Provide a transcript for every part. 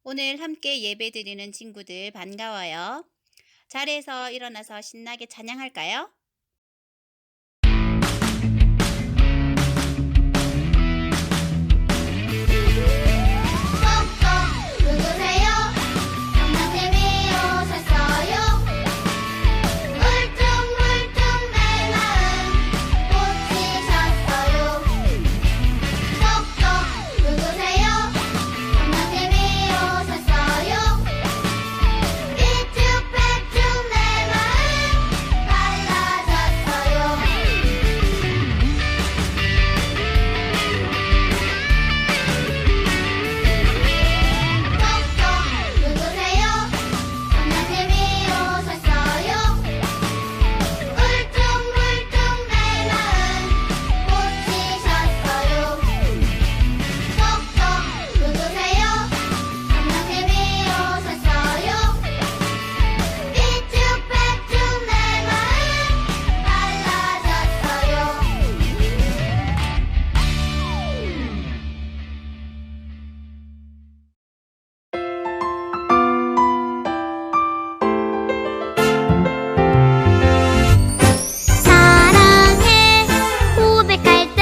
오늘 함께 예배드리는 친구들 반가워요. 자리에서 일어나서 신나게 찬양할까요? 꼭꼭 누구세요? 성령님이 오셨어요. 울퉁불퉁 내 마음 고치셨어요. 꼭꼭 누구세요? 성령님이 오셨어요. 삐쭉빼쭉 내 마음 달라졌어요. 꼭꼭 누구세요? 성령님이 오셨어요. 울퉁불퉁 내 마음 고치셨어요. 꼭꼭 누구세요? 성령님이 오셨어요. 삐쭉빼쭉 내 마음 달라졌어요. 사랑해 고백할 때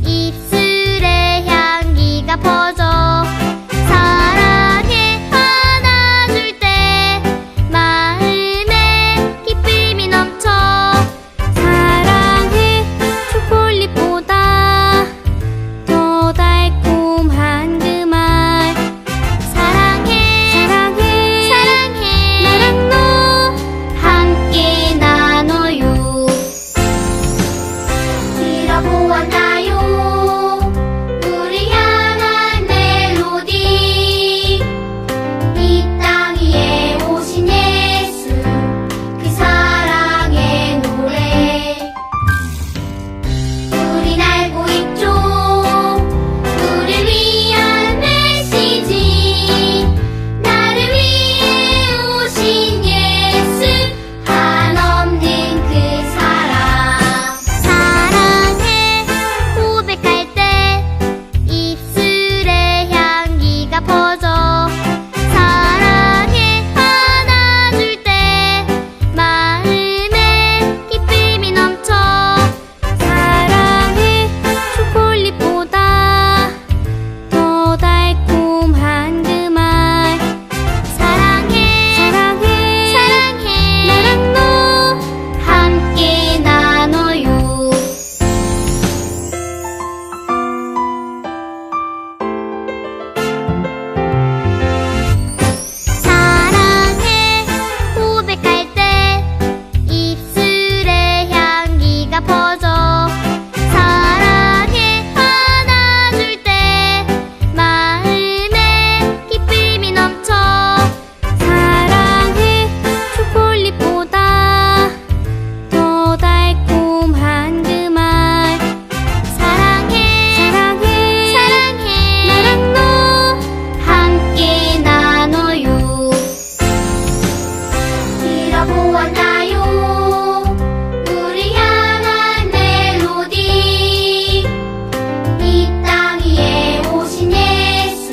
입술에 향기가 퍼져 사랑해 안아줄 때 마음에 기쁨이 넘쳐 사랑해 초콜릿보다 더 달콤한 그 말 사랑해 사랑해 사랑해 나랑 너 함께 나눠요. 들어보았나요? 우리 향한 멜로디 이 땅 위에 오신 예수 그 사랑의 노래 우린 알고 있죠. 우릴 위한 메시지 나를 위해 오신 예수 한없는 그 사랑 사랑해 고백할 때 입술에 향기가 퍼져 사랑해 안아줄 때 마음에 기쁨이 넘쳐 사랑해 초콜릿보다 더 달콤한 그 말 사랑해 사랑해 사랑해 나랑 너 함께 나눠요. 사랑해 고백할 때 입술에 향기가 퍼져 사랑해 안아줄 때 마음에 기쁨이 넘쳐 사랑해 초콜릿보다 더 달콤한 그 말 사랑해 사랑해 사랑해 나랑 너 함께 나눠요. 들어보았나요? 우리 향한 멜로디 이 땅 위에 오신 예수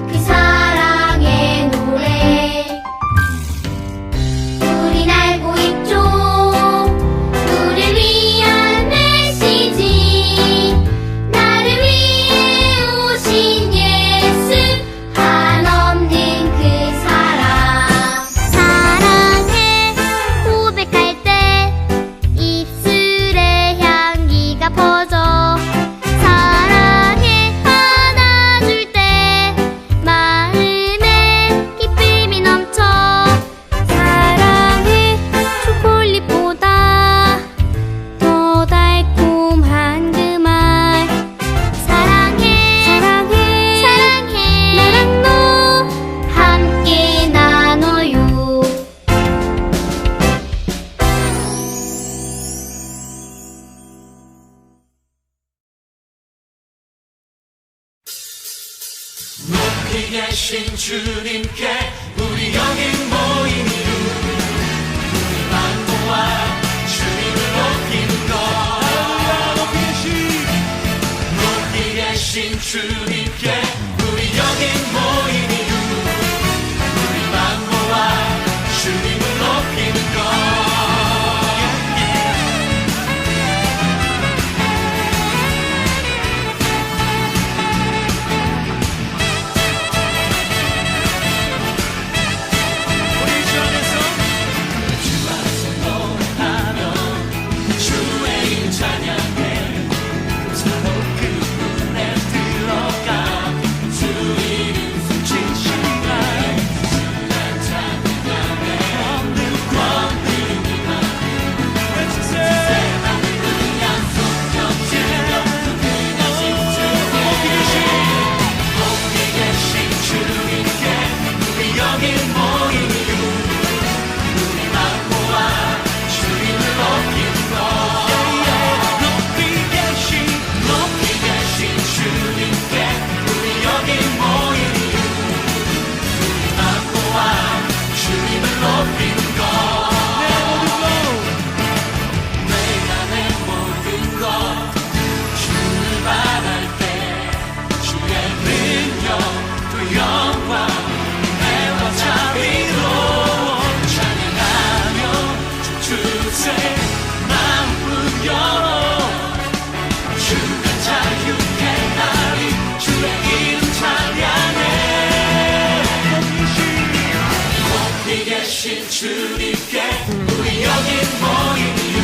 그 사랑의 노래 우린 알고 있죠. 우릴 위한 메시지 나를 위해 오신 예수 한없는 그 사랑 사랑해 고백할 때 입술에 향기가 퍼져 사랑해 안아줄 때 마음에 기쁨이 넘쳐 사랑해 초콜릿보다 더 달콤한 그 말 사랑해 사랑해 사랑해 나랑 너 함께 나눠요. 높이 계신 주님께 우리 여기 모인 이유 우리만 모아 주님을 높이는 것 높이 계신 주님께 우리 여기 모인 이유 계신 주님께 우리 여기 모인 이유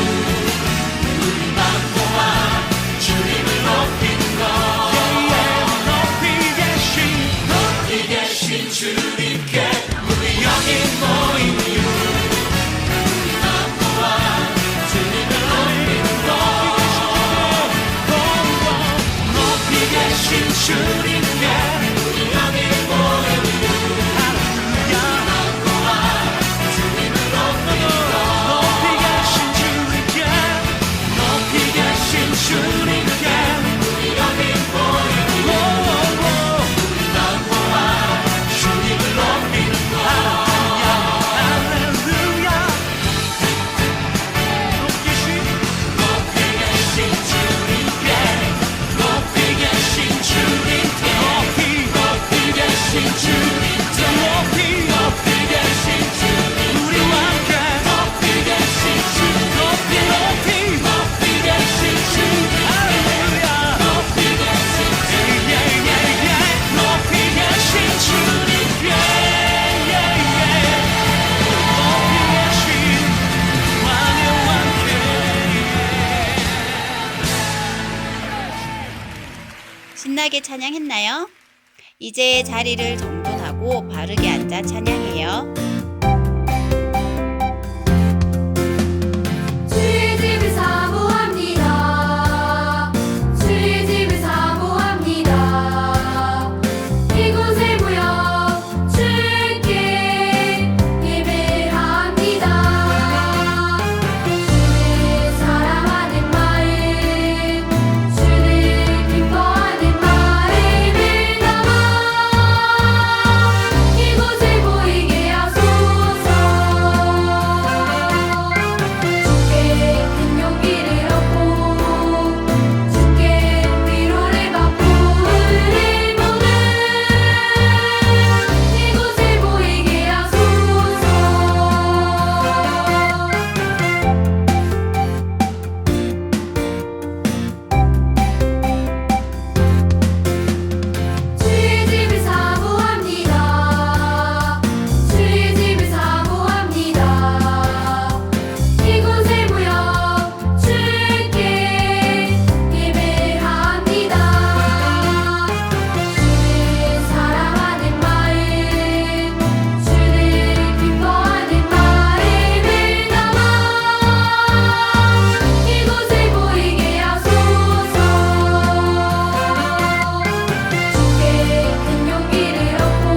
우리 마음 모아 주님을 높이는 것 높이 계신 주님께 우리 여기 모인 이유 우리 마음 모아 주님을 높이는 것 높이 계신 주님께 우리 여기 모인 이유 주님께 우리 여기 모인 이유 우리 마음 모아 주님을 높이는 것 할렐루야 높이 계신 주님께 높이 계신 주님께 높이 계신 주님께 높이 계신 주님 우리와 함께 높이 계신 주님 높이 계신 주님 신나게 찬양했나요? 이제 자리를 정돈하고 바르게 앉아 찬양해요. 주의 집을 사모합니다. 주의 집을 사모합니다. 이곳에 모여 주께 예배합니다. 주를 사랑하는 마음, 주를 기뻐하는 마음을 담아 이곳에 모이게 하소서. 주께 큰 용기를 얻고 주께 위로를 받고 우리 모두 이곳에 모이게 하소서. 주의 집을 사모합니다. 주의 집을 사모합니다. 이곳에 모여 주께 예배합니다. 주를 사랑하는 마음, 주를 기뻐하는 마음을 담아 이곳에 모이게 하소서. 주께 큰 용기를 얻고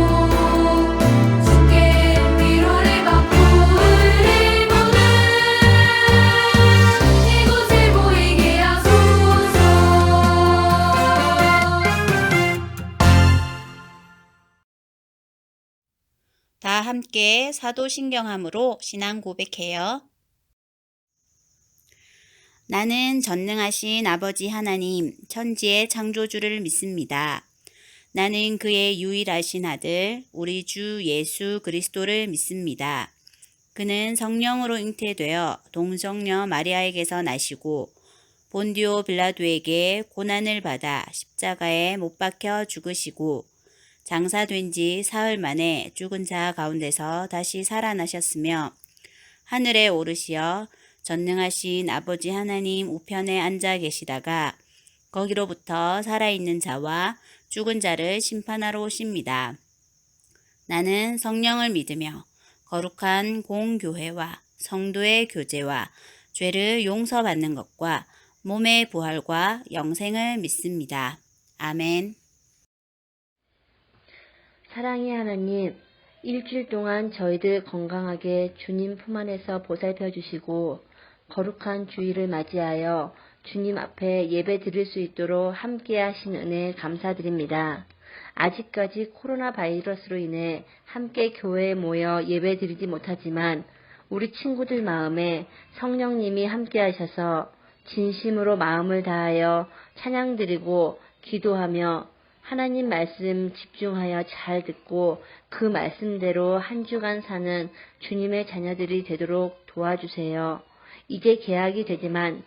주께 위로를 받고 우리 모두 이곳에 모이게 하소서. 다 함께 사도신경함으로 신앙 고백해요. 나는 전능하신 아버지 하나님, 천지의 창조주를 믿습니다. 나는 그의 유일하신 아들, 우리 주 예수 그리스도를 믿습니다. 그는 성령으로 잉태되어 동정녀 마리아에게서 나시고 본디오 빌라도에게 고난을 받아 십자가에 못 박혀 죽으시고 장사된 지 사흘 만에 죽은 자 가운데서 다시 살아나셨으며 하늘에 오르시어 전능하신 아버지 하나님 우편에 앉아 계시다가 거기로부터 살아있는 자와 죽은 자를 심판하러 오십니다. 나는 성령을 믿으며 거룩한 공교회와 성도의 교제와 죄를 용서받는 것과 몸의 부활과 영생을 믿습니다. 아멘. 사랑의 하나님, 일주일 동안 저희들 건강하게 주님 품 안에서 보살펴 주시고 거룩한 주일을 맞이하여 주님 앞에 예배 드릴 수 있도록 함께 하신 은혜 감사드립니다. 아직까지 코로나 바이러스로 인해 함께 교회에 모여 예배 드리지 못하지만 우리 친구들 마음에 성령님이 함께 하셔서 진심으로 마음을 다하여 찬양 드리고 기도하며 하나님 말씀 집중하여 잘 듣고 그 말씀대로 한 주간 사는 주님의 자녀들이 되도록 도와주세요. 이제 개학이 되지만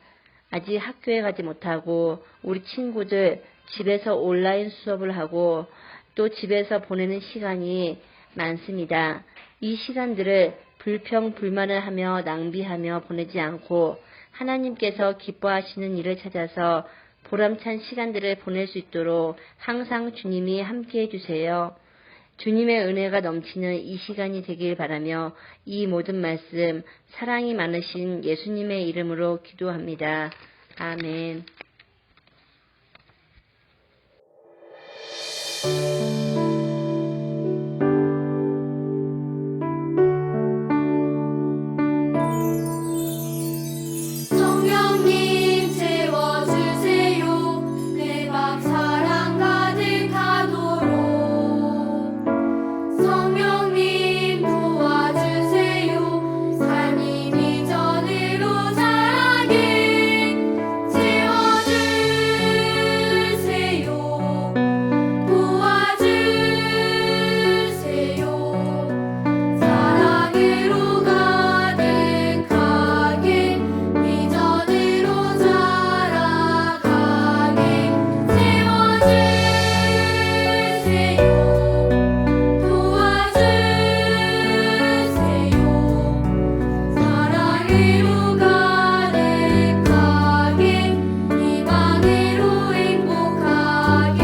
아직 학교에 가지 못하고 우리 친구들 집에서 온라인 수업을 하고 또 집에서 보내는 시간이 많습니다. 이 시간들을 불평 불만을 하며 낭비하며 보내지 않고 하나님께서 기뻐하시는 일을 찾아서 보람찬 시간들을 보낼 수 있도록 항상 주님이 함께해 주세요. 주님의 은혜가 넘치는 이 시간이 되길 바라며 이 모든 말씀 사랑이 많으신 예수님의 이름으로 기도합니다. 아멘. 성령님 채워주세요. 내 맘 사랑 가득하도록. 성령님 도와주세요. 삶이 비전으로 자라게 채워주세요. 도와주세요. 사랑으로 가득하게 비전으로 자라가게 채워주세요. 도와주세요. 사랑으로 가득하게 희망으로 행복하게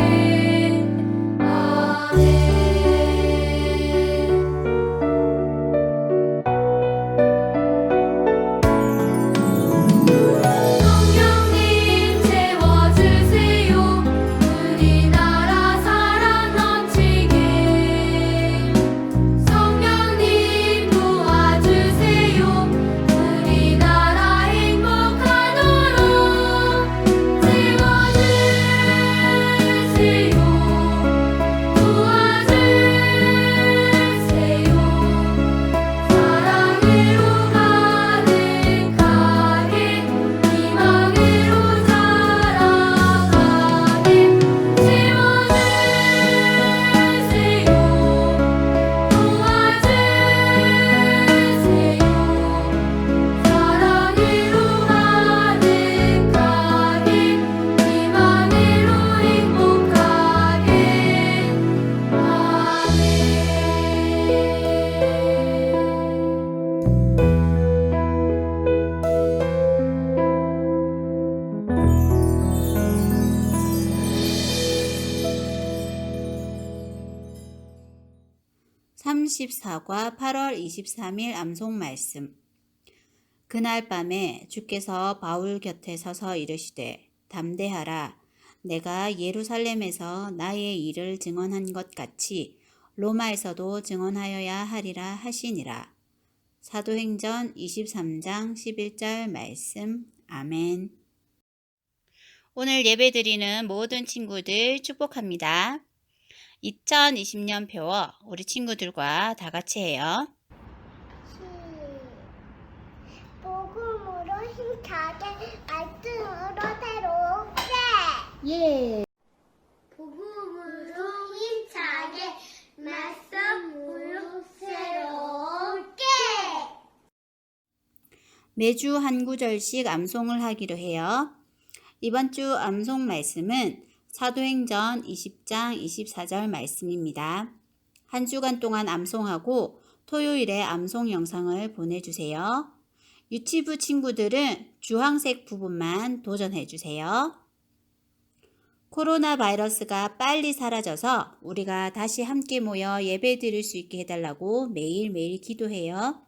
아멘. 성령님 채워주세요. 우리나라 사랑 넘치게. 성령님 도와주세요. 우리나라 행복하도록 채워주세요. 도와주세요. 사랑으로 가득하게 희망으로 자라가게 채워주세요. 도와주세요. 사랑으로 가득하게 희망으로 행복하게 아멘. (34과) 8월 23일 암송 말씀. 그날 밤에 주께서 바울 곁에 서서 이르시되 담대하라. 내가 예루살렘에서 나의 일을 증언한 것 같이 로마에서도 증언하여야 하리라 하시니라. 사도행전 23장 11절 말씀. 아멘. 오늘 예배드리는 모든 친구들 축복합니다. 2020년 표어 우리 친구들과 다 같이 해요. 복음으로 힘차게 말씀으로 새롭게 예. 복음으로 힘차게 말씀으로 새롭게 매주 한 구절씩 암송을 하기로 해요. 이번 주 암송 말씀은 사도행전 20장 24절 말씀입니다. 한 주간 동안 암송하고 토요일에 암송 영상을 보내주세요. 유치부 친구들은 주황색 부분만 도전해주세요. 코로나 바이러스가 빨리 사라져서 우리가 다시 함께 모여 예배 드릴 수 있게 해달라고 매일매일 기도해요.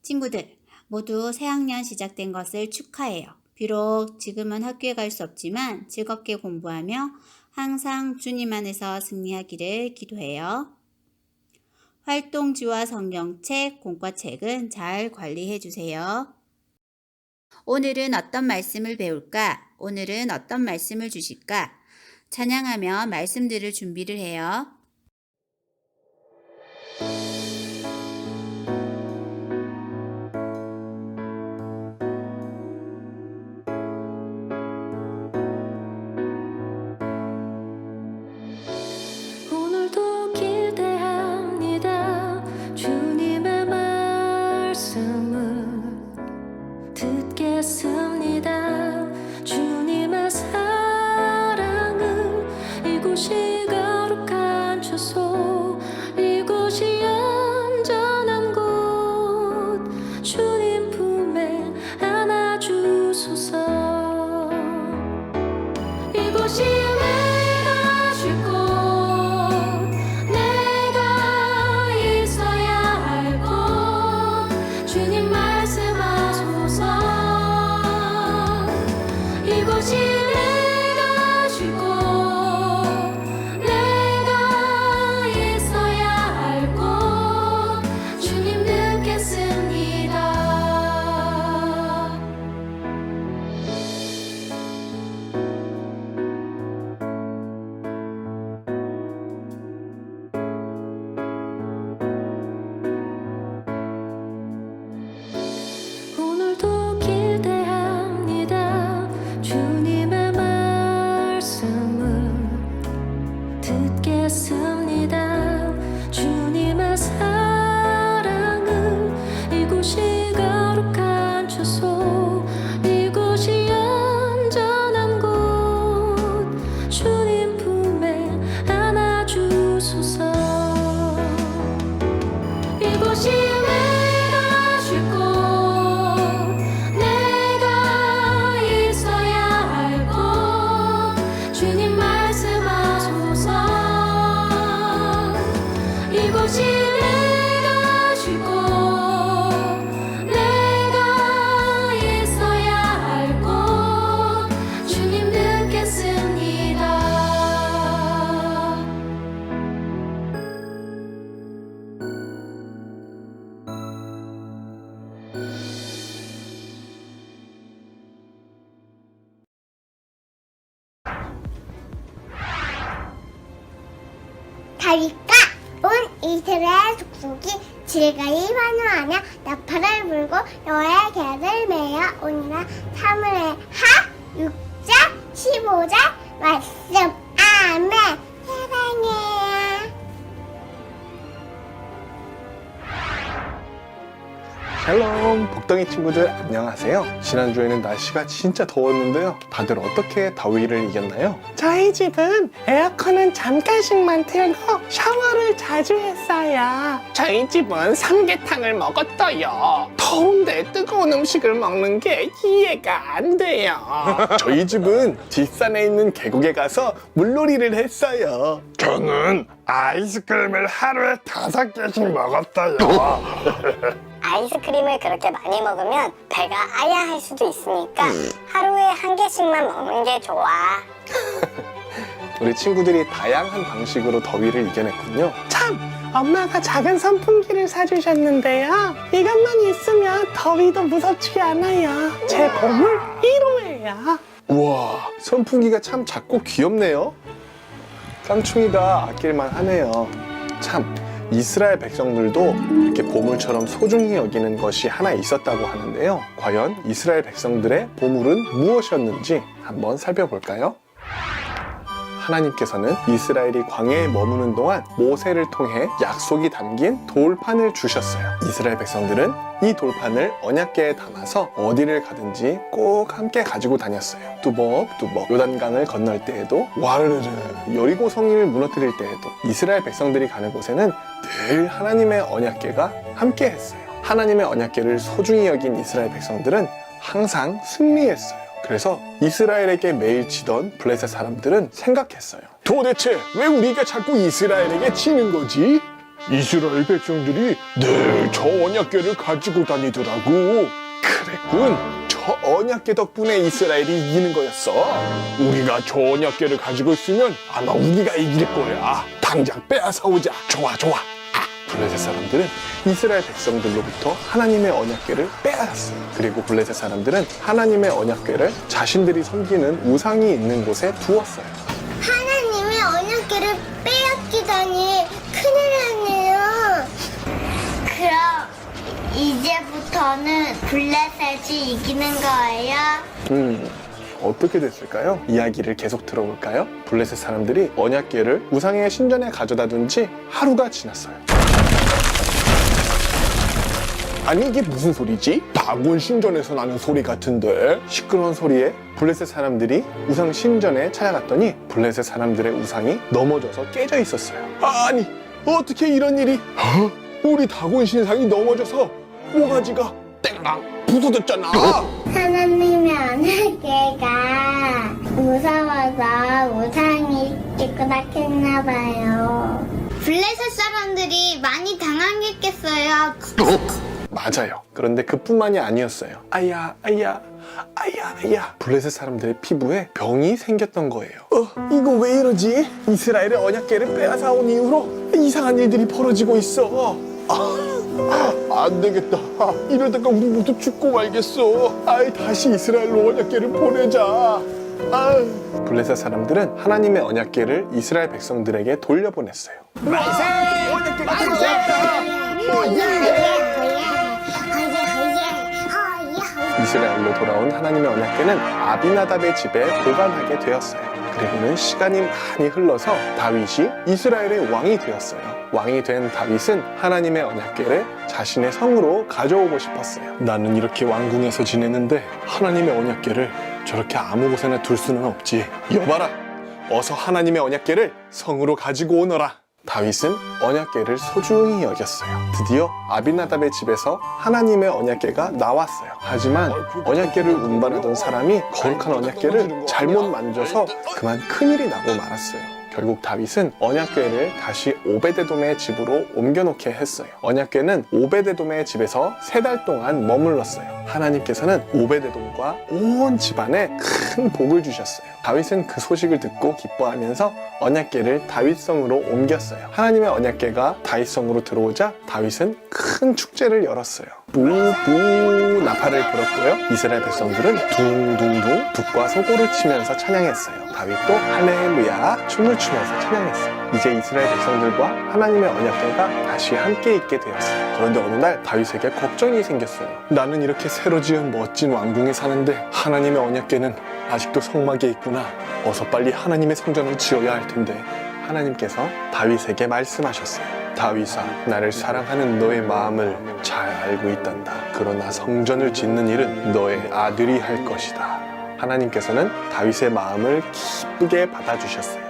친구들 모두 새학년 시작된 것을 축하해요. 비록 지금은 학교에 갈 수 없지만 즐겁게 공부하며 항상 주님 안에서 승리하기를 기도해요. 활동지와 성경책, 공과책은 잘 관리해 주세요. 오늘은 어떤 말씀을 배울까? 오늘은 어떤 말씀을 주실까? 찬양하며 말씀 들을 준비를 해요. 오늘도 기대합니다. 주님의 말씀을 듣겠습니다. 주님의 사랑을 이곳이 거룩한 이곳이 내가 쉴 곳 내가 있어야 할 곳 주님 말씀하소서 이곳이 내가 쉴 곳 내가 있어야 할 곳 주님 듣겠습니다. 오늘도 기대합니다. 주님의 말씀을 듣겠습니다. 주님의 사랑을 이곳이 거룩한 주소 이곳이 안전한 곳 주님 품에 안아주소서 이곳이 내가 쉴 곳 내가 있어야 할 곳 주님 말씀하소서 이곳이 내가 쉴 곳 내가 있어야 할 곳 주님 듣겠습니다. 다리가 온 이스라엘 족속이 즐거이 환호하며 나팔을 불고 여호와의 계를 메어 오니라. 사무엘 하 6장 15절 말씀. 아멘. 사랑해요. 샬롬 복덩이 친구들 안녕하세요. 지난주에는 날씨가 진짜 더웠는데요. 다들 어떻게 더위를 이겼나요? 저희 집은 에어컨은 잠깐씩만 틀고 샤워를 자주 했어요. 저희 집은 삼계탕을 먹었어요. 더운데 뜨거운 음식을 먹는 게 이해가 안 돼요. 저희 집은 뒷산에 있는 계곡에 가서 물놀이를 했어요. 저는 아이스크림을 하루에 5개씩 먹었어요. 아이스크림을 그렇게 많이 먹으면 배가 아야할 수도 있으니까 하루에 1개씩만 먹는 게 좋아. 우리 친구들이 다양한 방식으로 더위를 이겨냈군요. 참, 엄마가 작은 선풍기를 사주셨는데요. 이것만 있으면 더위도 무섭지 않아요. 제 보물 1호예요. 우와, 선풍기가 참 작고 귀엽네요. 깡충이가 아낄만 하네요. 참, 이스라엘 백성들도 이렇게 보물처럼 소중히 여기는 것이 하나 있었다고 하는데요. 과연 이스라엘 백성들의 보물은 무엇이었는지 한번 살펴볼까요? 하나님께서는 이스라엘이 광야에 머무는 동안 모세를 통해 약속이 담긴 돌판을 주셨어요. 이스라엘 백성들은 이 돌판을 언약궤에 담아서 어디를 가든지 꼭 함께 가지고 다녔어요. 뚜벅뚜벅 요단강을 건널 때에도, 와르르 여리고 성을 무너뜨릴 때에도 이스라엘 백성들이 가는 곳에는 늘 하나님의 언약궤가 함께 했어요. 하나님의 언약궤를 소중히 여긴 이스라엘 백성들은 항상 승리했어요. 그래서 이스라엘에게 매일 지던 블레셋 사람들은 생각했어요. 도대체 왜 우리가 자꾸 이스라엘에게 지는 거지? 이스라엘 백성들이 늘 저 언약궤를 가지고 다니더라고. 그랬군. 저 언약궤 덕분에 이스라엘이 이기는 거였어. 우리가 저 언약궤를 가지고 있으면 아마 우리가 이길 거야. 당장 빼앗아오자. 좋아. 블레셋 사람들은 이스라엘 백성들로부터 하나님의 언약궤를 빼앗았어요. 그리고 블레셋 사람들은 하나님의 언약궤를 자신들이 섬기는 우상이 있는 곳에 두었어요. 하나님의 언약궤를 빼앗기다니 큰일 났네요. 그럼 이제부터는 블레셋이 이기는 거예요? 어떻게 됐을까요? 이야기를 계속 들어볼까요? 블레셋 사람들이 언약궤를 우상의 신전에 가져다 둔 지 하루가 지났어요. 아니 이게 무슨 소리지? 다곤 신전에서 나는 소리 같은데. 시끄러운 소리에 블레셋 사람들이 우상 신전에 찾아갔더니 블레셋 사람들의 우상이 넘어져서 깨져 있었어요. 아니 어떻게 이런 일이? 우리 다곤 신상이 넘어져서 모가지가 땡랑 부서졌잖아. 하나님의 언약궤가 무서워서 우상이 깨끗했나 봐요. 블레셋 사람들이 많이 당황했겠어요. 맞아요. 그런데 그뿐만이 아니었어요. 아야. 블레셋 사람들의 피부에 병이 생겼던 거예요. 이거 왜 이러지? 이스라엘의 언약궤를 빼앗아온 이후로 이상한 일들이 벌어지고 있어. 안 되겠다. 이러다가 우리 모두 죽고 말겠어. 다시 이스라엘로 언약궤를 보내자. 블레셋 사람들은 하나님의 언약궤를 이스라엘 백성들에게 돌려보냈어요. 이스라엘로 돌아온 하나님의 언약궤는 아비나답의 집에 보관하게 되었어요. 그리고는 시간이 많이 흘러서 다윗이 이스라엘의 왕이 되었어요. 왕이 된 다윗은 하나님의 언약궤를 자신의 성으로 가져오고 싶었어요. 나는 이렇게 왕궁에서 지내는데 하나님의 언약궤를 저렇게 아무 곳에나 둘 수는 없지. 여봐라, 어서 하나님의 언약궤를 성으로 가지고 오너라. 다윗은 언약궤를 소중히 여겼어요. 드디어 아비나답의 집에서 하나님의 언약궤가 나왔어요. 하지만 언약궤를 운반하던 사람이 거룩한 언약궤를 잘못 만져서 그만 큰일이 나고 말았어요. 결국 다윗은 언약궤를 다시 오베데돔의 집으로 옮겨놓게 했어요. 언약궤는 오베데돔의 집에서 3달 동안 머물렀어요. 하나님께서는 오베데돔과 온 집안에 큰 복을 주셨어요. 다윗은 그 소식을 듣고 기뻐하면서 언약궤를 다윗성으로 옮겼어요. 하나님의 언약궤가 다윗성으로 들어오자 다윗은 큰 축제를 열었어요. 부부 나팔을 불었고요. 이스라엘 백성들은 둥둥둥 북과 소고를 치면서 찬양했어요. 다윗도 할렐루야 춤을 추면서 찬양했어요. 이제 이스라엘 백성들과 하나님의 언약궤가 다시 함께 있게 되었어요. 그런데 어느 날 다윗에게 걱정이 생겼어요. 나는 이렇게 새로 지은 멋진 왕궁에 사는데 하나님의 언약궤는 아직도 성막에 있구나. 어서 빨리 하나님의 성전을 지어야 할 텐데. 하나님께서 다윗에게 말씀하셨어요. 다윗아, 나를 사랑하는 너의 마음을 잘 알고 있단다. 그러나 성전을 짓는 일은 너의 아들이 할 것이다. 하나님께서는 다윗의 마음을 기쁘게 받아주셨어요.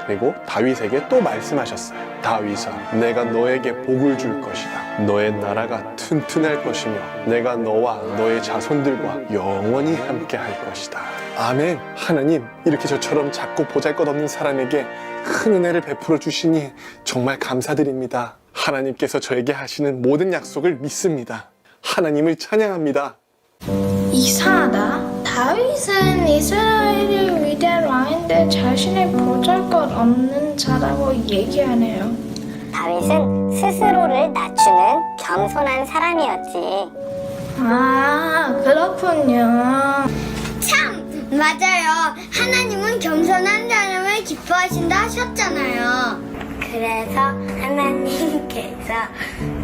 그리고 다윗에게 또 말씀하셨어요. 다윗아, 내가 너에게 복을 줄 것이다. 너의 나라가 튼튼할 것이며 내가 너와 너의 자손들과 영원히 함께 할 것이다. 아멘. 하나님, 이렇게 저처럼 작고 보잘것없는 사람에게 큰 은혜를 베풀어 주시니 정말 감사드립니다. 하나님께서 저에게 하시는 모든 약속을 믿습니다. 하나님을 찬양합니다. 이상하다. 다윗은 이스라엘의 위대한 왕인데 자신의 보잘것없는 자라고 얘기하네요. 다윗은 스스로를 낮추는 겸손한 사람이었지. 아, 그렇군요. 참 맞아요. 하나님은 겸손한 사람을 기뻐하신다 하셨잖아요. 그래서 하나님께서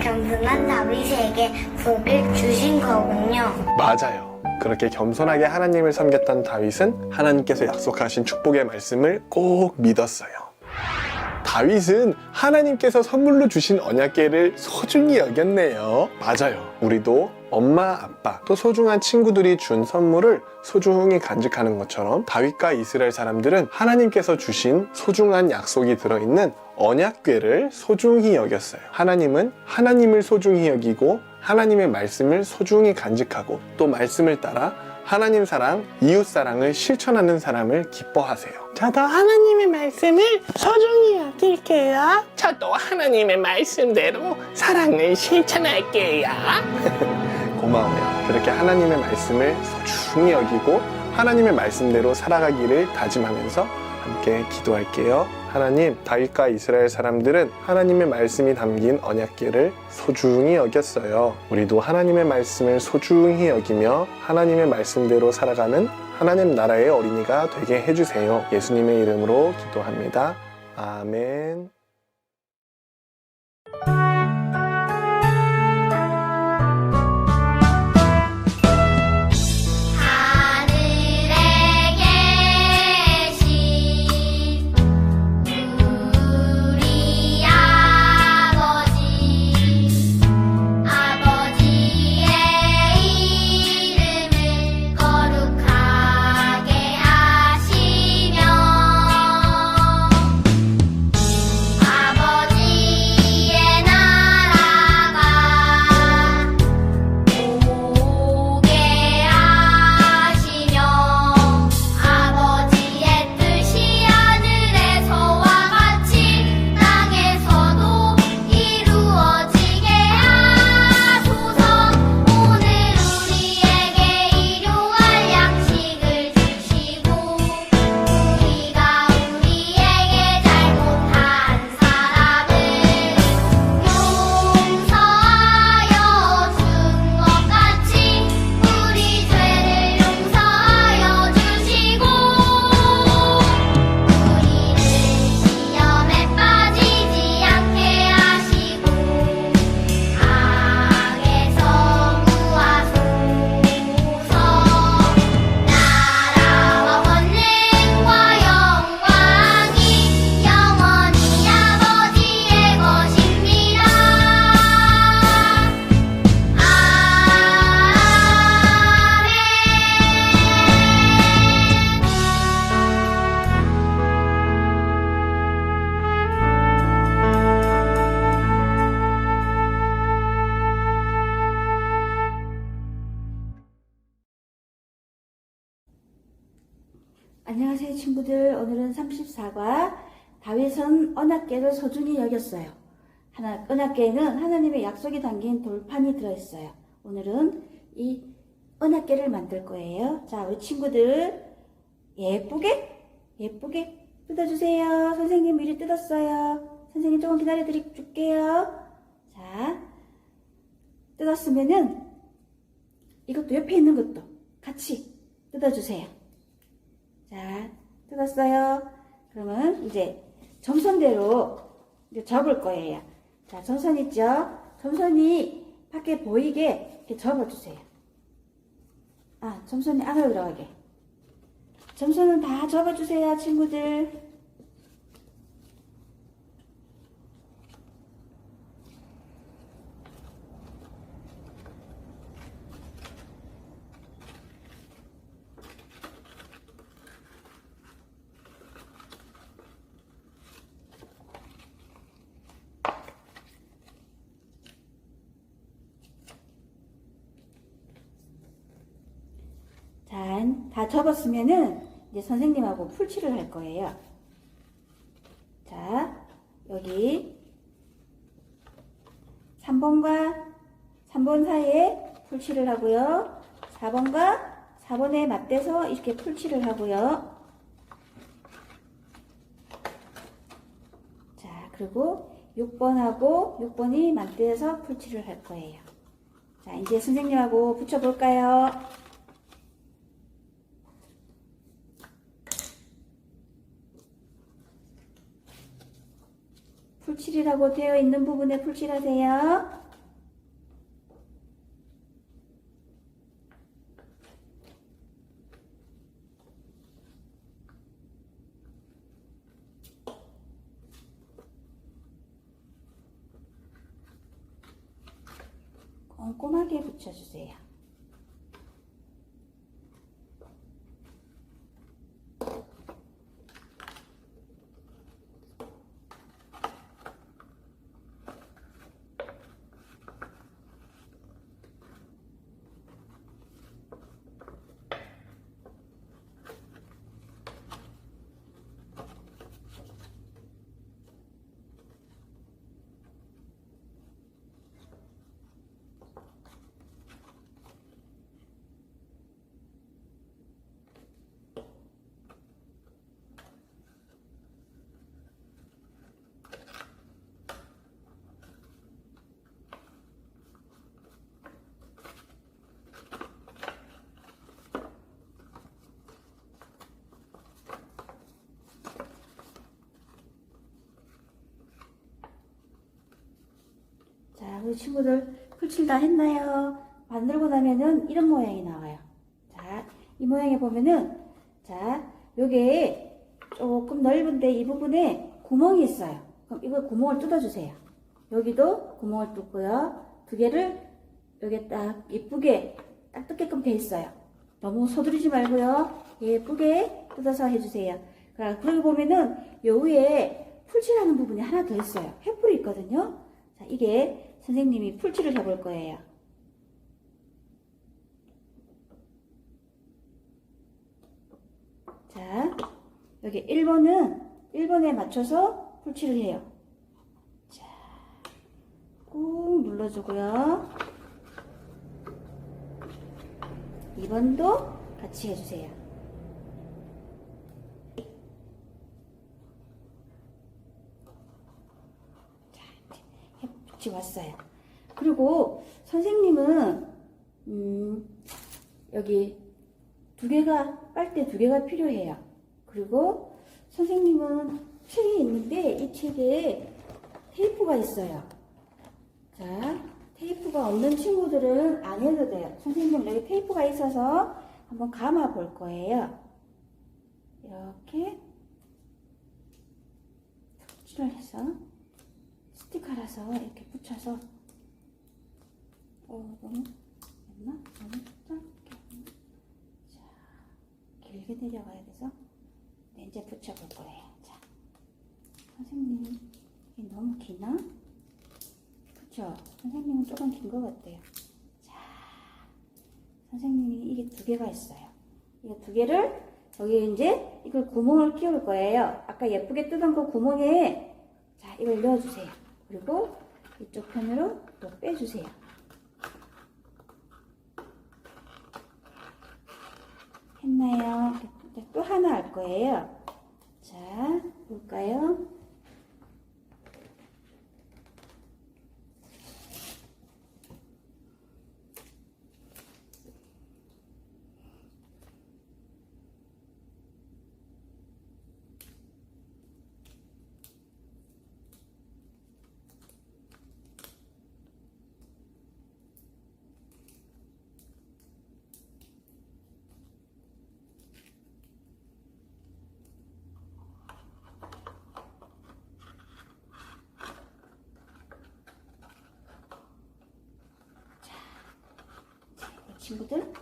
겸손한 다윗에게 복을 주신 거군요. 맞아요. 그렇게 겸손하게 하나님을 섬겼던 다윗은 하나님께서 약속하신 축복의 말씀을 꼭 믿었어요. 다윗은 하나님께서 선물로 주신 언약궤를 소중히 여겼네요. 맞아요. 우리도 엄마, 아빠, 또 소중한 친구들이 준 선물을 소중히 간직하는 것처럼 다윗과 이스라엘 사람들은 하나님께서 주신 소중한 약속이 들어있는 언약궤를 소중히 여겼어요. 하나님은 하나님을 소중히 여기고 하나님의 말씀을 소중히 간직하고 또 말씀을 따라 하나님 사랑, 이웃 사랑을 실천하는 사람을 기뻐하세요. 저도 하나님의 말씀을 소중히 여길게요. 저도 하나님의 말씀대로 사랑을 실천할게요. 고마워요. 그렇게 하나님의 말씀을 소중히 여기고 하나님의 말씀대로 살아가기를 다짐하면서 함께 기도할게요. 하나님, 다윗과 이스라엘 사람들은 하나님의 말씀이 담긴 언약궤를 소중히 여겼어요. 우리도 하나님의 말씀을 소중히 여기며 하나님의 말씀대로 살아가는 하나님 나라의 어린이가 되게 해주세요. 예수님의 이름으로 기도합니다. 아멘. 안녕하세요 친구들. 오늘은 34과 다윗은 언약궤를 소중히 여겼어요. 언약궤에는 하나님의 약속이 담긴 돌판이 들어있어요. 오늘은 이 언약궤를 만들 거예요. 자, 우리 친구들 예쁘게 뜯어주세요. 선생님 미리 뜯었어요. 선생님 조금 기다려 줄게요. 자, 뜯었으면은 이것도 옆에 있는 것도 같이 뜯어주세요. 자, 뜯었어요. 그러면 이제 점선대로 이제 접을 거예요. 자, 점선 있죠? 점선이 밖에 보이게 이렇게 접어주세요. 아, 점선이 안으로 들어가게. 점선은 다 접어주세요, 친구들. 자, 다 접었으면은 이제 선생님하고 풀칠을 할 거예요. 자, 여기 3번과 3번 사이에 풀칠을 하고요. 4번과 4번에 맞대서 이렇게 풀칠을 하고요. 자, 그리고 6번하고 6번이 맞대서 풀칠을 할 거예요. 자, 이제 선생님하고 붙여볼까요? 풀칠이라고 되어 있는 부분에 풀칠하세요. 꼼꼼하게 붙여주세요. 자, 우리 친구들 풀칠 다 했나요? 만들고 나면은 이런 모양이 나와요. 자, 이 모양에 보면은, 자, 요게 조금 넓은데 이 부분에 구멍이 있어요. 그럼 이거 구멍을 뜯어주세요. 여기도 구멍을 뚫고요. 두 개를 여기 딱 예쁘게 딱 뜯게끔 돼 있어요. 너무 서두르지 말고요. 예쁘게 뜯어서 해주세요. 그리고 보면은 요 위에 풀칠하는 부분이 하나 더 있어요. 횃불이 있거든요. 자, 이게 선생님이 풀칠을 해볼 거예요. 자, 여기 1번에 맞춰서 풀칠을 해요. 자, 꾹 눌러주고요. 2번도 같이 해주세요. 붙이 왔어요. 그리고 선생님은 여기 빨대 두 개가 필요해요. 그리고 선생님은 책이 있는데 이 책에 테이프가 있어요. 자, 테이프가 없는 친구들은 안 해도 돼요. 선생님 여기 테이프가 있어서 한번 감아 볼 거예요. 이렇게 칠을 해서 스티커라서 이렇게 붙여서 너무 짧게 자, 길게 내려가야 돼서 이제 붙여볼 거예요. 자, 선생님 이게 너무 기나? 그쵸? 선생님은 조금 긴 것 같아요. 자, 선생님이 이게 두 개가 있어요. 이거 두 개를 여기 이제 이걸 구멍을 끼울 거예요. 아까 예쁘게 뜯은 그 구멍에 자, 이걸 넣어주세요. 그리고 이쪽 편으로 또 빼주세요. 했나요? 또 하나 할 거예요. 자, 볼까요? 친구들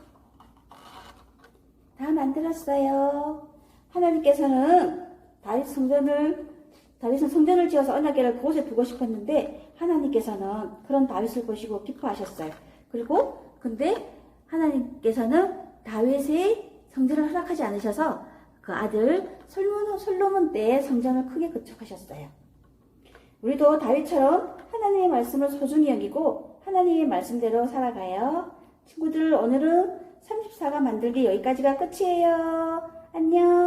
다 만들었어요. 하나님께서는 다윗은 성전을 지어서 언약궤를 그곳에 두고 싶었는데 하나님께서는 그런 다윗을 보시고 기뻐하셨어요. 그리고 근데 하나님께서는 다윗의 성전을 허락하지 않으셔서 그 아들 솔로몬 때에 성전을 크게 건축하셨어요. 우리도 다윗처럼 하나님의 말씀을 소중히 여기고 하나님의 말씀대로 살아가요. 친구들, 오늘은 34가 만들기 여기까지가 끝이에요. 안녕.